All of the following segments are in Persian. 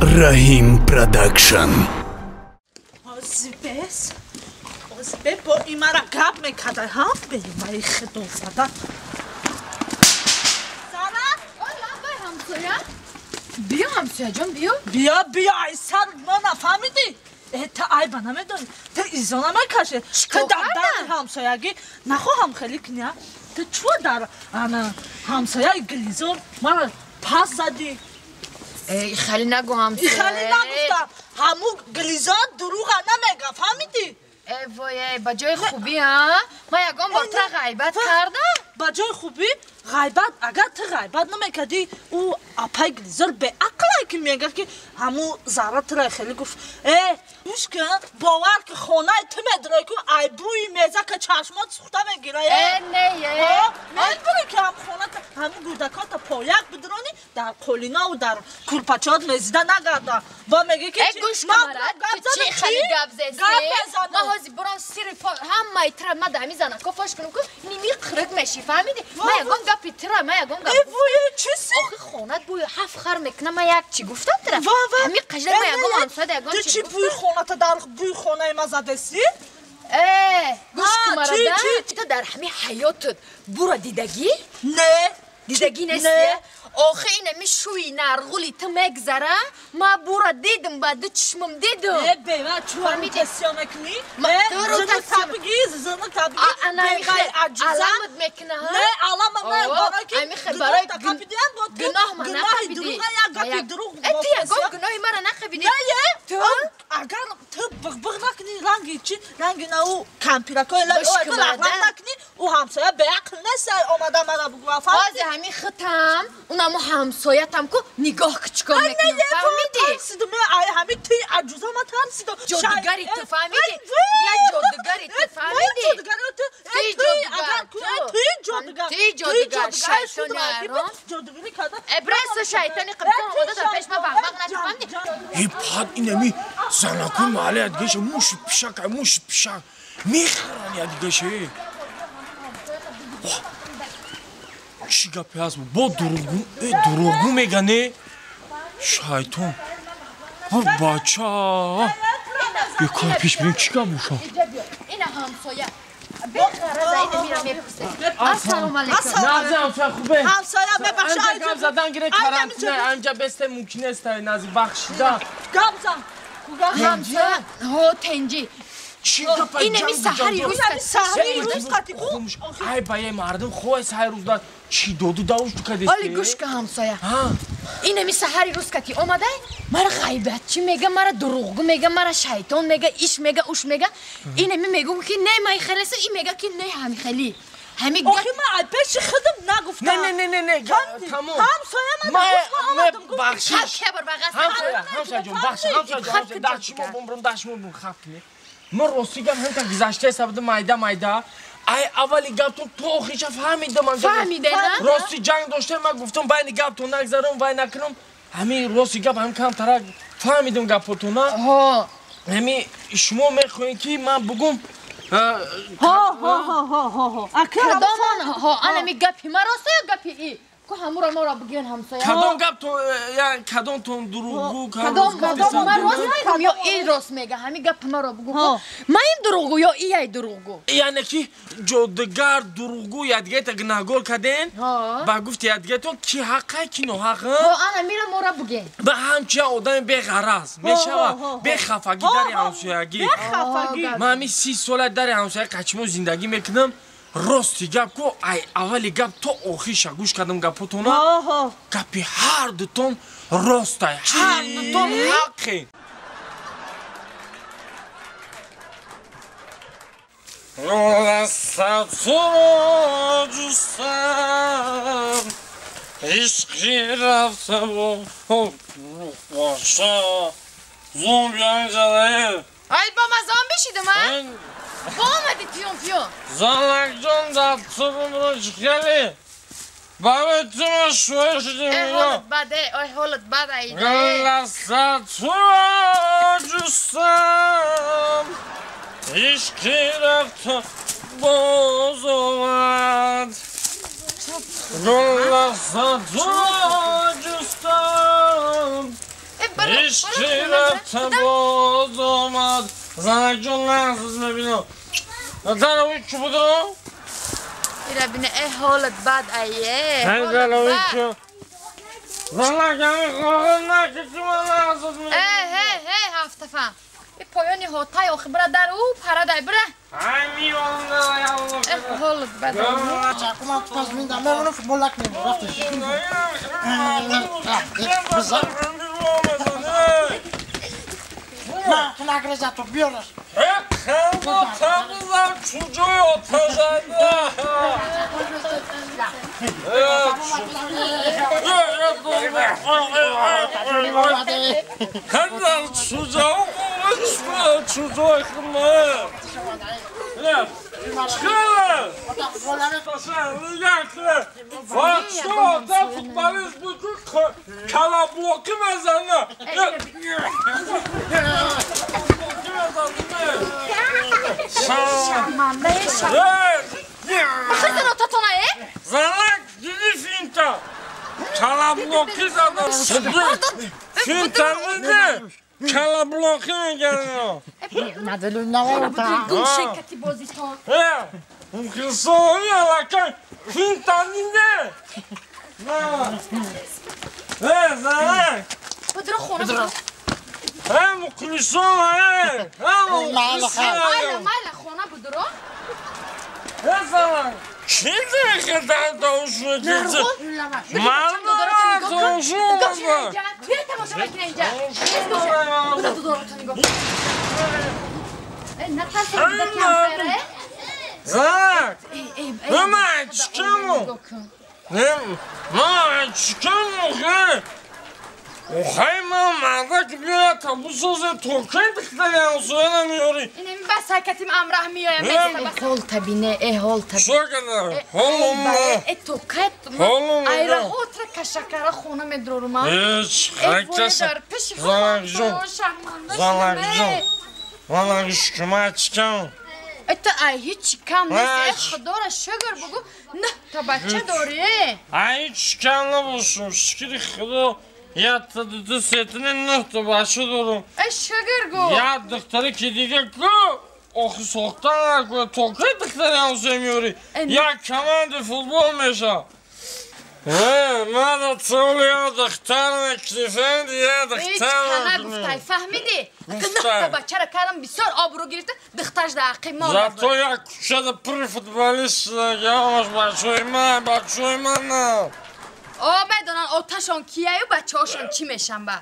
Rahim Production. Ozbe bo imara gap mekada ha beimai khedofada. Sana ola bay hamsoya. Biyo hamsoya can biyo. Biya aysan bana famidi. تا ای بنامه داری تا ایزانا مکشه تا دادن همسایگی نخوا هم خیلی کنیا تا چو در انا همسایه گلیزون من پاس زدی ای خیلی نگو همسایه خیلی نگفتم همو گلیزان دروغ نمیگه فهمیدی ای وای با جای خوبی ها ما یکم با تو غیبت کردم با جای خوبی غیبت اگر تو غیبت نمیکردی او اپای گلیزار به عقل که میگه که همو زارت را خیلی گفت گوش کن باور که خانه تو میدره که ای بوی میزه که چشمات سوخته میگیره نه میدونه که هم خانه همو گودکات پایک بدرانی در قلینا و در کلپچات میزیده نگرده با میگه که گوش کن چی خیلی گپ زدی ما هازی برام سیری پا هم مایتره ما دمی زنه کفاش کنم که نیمی خرک میشی فهمیدی ما یکم گپی تره ما یکم گپ چیسی؟ آخه خونت بوی هفت خر میکنه ما یک چی گفتم تره همی قجده ما یکم همساده یکم تو چی بوی خونت در بوی خونه ما زده سی؟ گوش کمارده تو در همه حیاتت برو دیدگی؟ نه دیدگی نیسته؟ آخه اینه میشوی نرغولی تو مگذره ما برو دیدم با دو چشمم دیدم بیوه چو هم تسیا مکنی؟ زنو تبگی زنو تبگی انا میخواه علامت میکنه ها؟ نه علامت نه برای که برای گناه ما نخبیدی گناهی دروغ تی یکم گناهی مرا نخبیدی تو اگر تو بغبغ نکنی رنگی چی رنگی نه او کمپیرکای او رنگ نکنی او همسایه به عقل نسته آمده مرا بگو بازی همین ختم اونم همسایتم که نگاه کچکار میکنم فهمیدی؟ ترسیدم همین تی عجوزه ما ترسیدم جادوگری تو فهمیدی؟ یه جادوگری تو فهمیدی؟ تی جادوگر شیطانی هرام ابراز شیطانی قبطان خدا در پیش ما بغبغ نتو فهمیدی؟ ای پاد اینمی زنکوی محله ادگهشه موش پیشک میخرانی ادگهشه چی گپی هست با دروغگو میگنه شیطان بچه یه کار پیش بریم چی گپ بوشم اینه همسایه بخره زایده میرم میپسه السلام علیکم نازه همسایه خوبه همسایه ببخش انجا گم زدن گیره کرانتینه انجا بسته ممکن است نازی بخشیده گم زن همسایه ها تنجی اینه می سحری روز کتی ای بایه مردم خواه سحری روز داد چی دودو داوش تو کدسته آلی گوش که همسایه اینه می سحری روز کتی اومده مرا غیبت چی میگه مرا دروغگو میگه مرا شیطان میگه ایش میگه اوش میگه اینه می میگم که نه مای خلیسه این میگه که نه همی خلی همی آخی من پیش خودم نگفتم نه تمام همسایه من بخشیش همسایه جون بخشیش داشمو بون خفت کنه من راستی گم هم که گذشته سبب مایده ای اولی گفتم تو آخیش فهمیده نه؟ راستی جنگ داشته من گفتم بین گفتم نگذارم وای نکنم همین راستی گفت هم کم ترک فهمیدم گفتم نه همین شما میخواین که من بگم کدام انا می گپی ما راسته یا گپی ای که همورا ما را بگین همسایه کدام گپ تو یعنی کدام تو دروغگو کدام ما راست میگم یا ای راست میگه همین گپ ما را بگو ما این دروغگو یا ای دروغگو یعنی که جادوگر دروغگو یادگه تا گناهگار کردن با گفت یادگه تو کی حقه کی نه حقه انا میرم ما را بگین به همچه آدم بی‌غرض میشوه بی‌خفگی در همسایگی من می 30 سال در همسایه قچمو زندگی میکنم راستی گپ کو ای اولی گپ تو آخیش گوش کردم گپتون گپی هر دوتون راسته هر دوتون حقی رستو جستم عشقی رفته باشه زومبی انجاده ای با مزان بشیده من با آمدی پیون زنک جان دسته بمرو چکلی بابا تو ما شوی شدیم ای حالت بده ای حالت بده ای لسته تو جستم عشقی رفته باز آمد لسته تو جستم عشقی رفتم باز آمد زنک جان لحظه ببینم دلوی چی بود رو؟ ایره بینه ای حالت بد ایه ای دلوی چی؟ زنک همین خواهد نکشی من لحظه ببینم ای هفته فهم ای پایانی هاتای آخی برا در او پرده بره ای میوانم دلوی الله ای حالت بد Çakma tutmaz ben onu futbol akmıyorum. Raftır. Ma, tu nagreza to biorę. Tamam çocuğu otacağında. Hemen çocuğu konuşma çocuğu kırma. Çıkar. Taşanlı yaklı. Bak şu anda futbolist bütün kala bloku mezarına. Şaman be şaman Bakın o tatona Zanak gidi finta. Kala bloku zaten. Finta mıydı? Kala bloku mu geliyor? Madalyon ne var orada? Gül şirketi boziton Mümkün soğuyor lakin finta mıydı? Zanak. Bıdırı khona Hem kulüson hem Mayla khona bıdırı Zanak. Kimdir ki ben doğuşuna gideceğim? Mağdur doğuşuna mı? توی تماشا بکنه اینجا بودا تو دورتو نگاه نترسه بودا کمپره Zanak. Hemen çıkamam. Hemen çıkamam. Oxayman mərdə ki, bir bu sözü Türkiyədə yəni söylemiyor. İnemi ben sakatım amrah miyayım. Hol tabi ne hol tabi. Şu kadar. Holum ne? Tokat. Holum ne? Ayra otra kaşakara xona medroruma. Hiç. Herkes. Zanak şüküme çıkan. Ay hiç çıkan ne? Xdora şeger bugu. Ne tabaça doğru. Ay hiç çıkanlı bulsun. Şükür xdo. Yattı düdü setinin nöhtü başı durun. Şeger go. Ya doktoru kediye go. Oxu soğuktan go. Tokaydıkları yansımıyor. Ya kemandı futbol meşa. Mada söylüyor doktor meklifen diye doktor. Hiç kana güftay fahmidi. Kınıkta baçara karım bir sor abru girdi. Dıktaj da akıma olmadı. Zato ya kuşada pır futbolist yavaş başlayma ne? میدونن آتشان کیه و بچه هاشان چی میشن با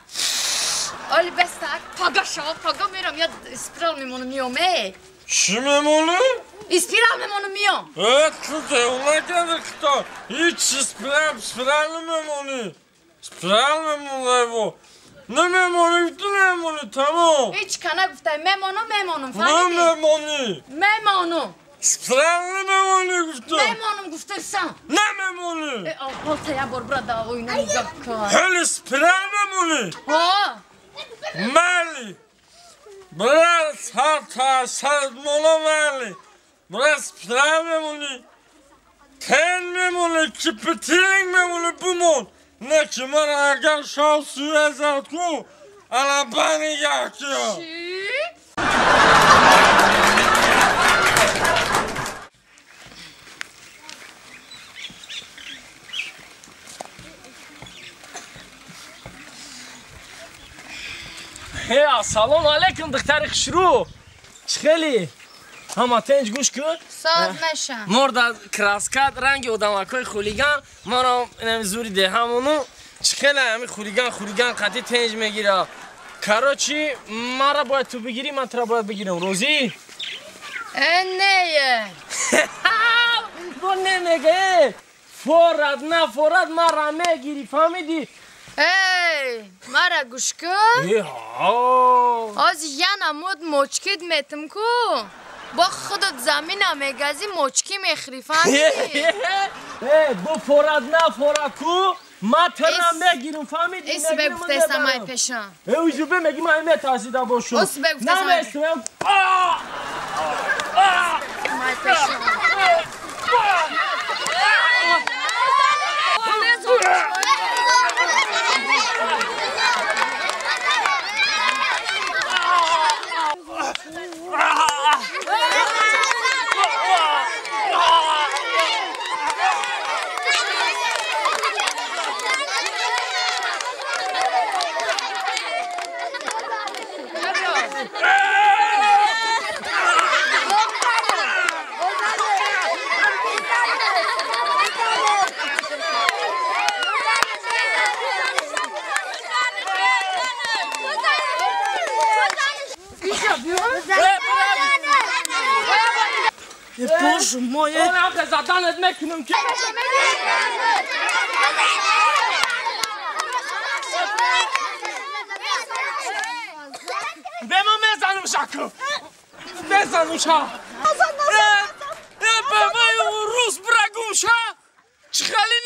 آلی بستک پاگا میرم یا اسپیرال میمونو میامه چی میمونو؟ اسپیرال میمونو میام کده اونا گده کتا هیچ اسپیرال میمونی اسپیرال میمونه بو نمیمونی تمام هیچ کنه گفته میمونم فهمیدی؟ میمونو اسپیرال میمونی گفته میمونم گفته سن نمیمونی بالتaya bor burada oyunu nigah kar هل اسپیرال میمونی مالی برس تا سرمولا مالی برس اسپیرال میمونی تن میمونی کپتیلینگ میمونی بمون نه که من اگر شال سوی ازد کو انا بانی یکیا سلام علیکم دختر خشرو چخیلی؟ همه تنج گوش کن؟ ساز نشم مرد از کراسکات رنگ آدمکای خولیگان ما را زوری ده همونو چخیلی همی خولیگان قطعی تنج میگیره کراچی ما را باید تو بگیری من ترا باید بگیرم روزی؟ نه تو نمیگه فورد نه فورد ما را میگیری فهمیدی؟ مرا گوش کن آه از یه نمود مچکید میتم کو با خودت زمین میگزی مچکی میخری فهمیدی؟ بو فورد نه فورد کو ما ترا میگیرم فهمیدی؟ اسم بگفته سمای پیشم اویجو بمگی ما همه تحصیده باشو اسم بگفته سمای پیشم سمای پیشم Боже мой! Оля заданет мекунем ки. Бема мезанум шаку. Мезанум ша. Бабай рус брагумша. Чхали